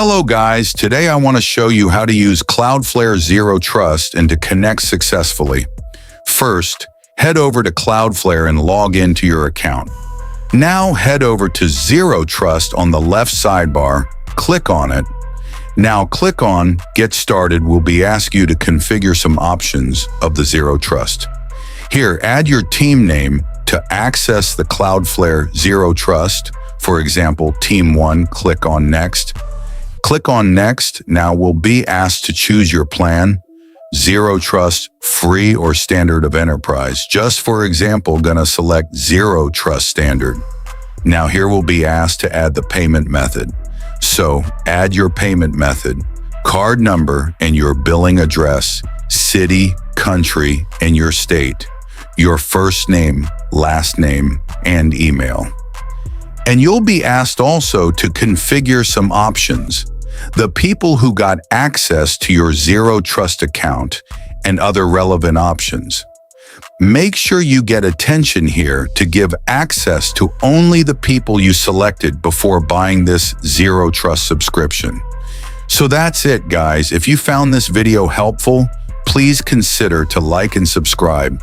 Hello guys, today I want to show you how to use Cloudflare Zero Trust and to connect successfully. First, head over to Cloudflare and log into your account. Now head over to Zero Trust on the left sidebar, click on it. Now click on Get Started will be asked you to configure some options of the Zero Trust. Here, add your team name to access the Cloudflare Zero Trust. For example, Team 1, click on Next. Click on Next. Now we'll be asked to choose your plan, Zero Trust, Free or Standard of Enterprise. Just for example, gonna select Zero Trust Standard. Now here we'll be asked to add the payment method. So add your payment method, card number and your billing address, city, country, and your state, your first name, last name, and email. And you'll be asked also to configure some options. The people who got access to your Zero Trust account and other relevant options. Make sure you get attention here to give access to only the people you selected before buying this Zero Trust subscription. So that's it, guys. If you found this video helpful, please consider to like and subscribe.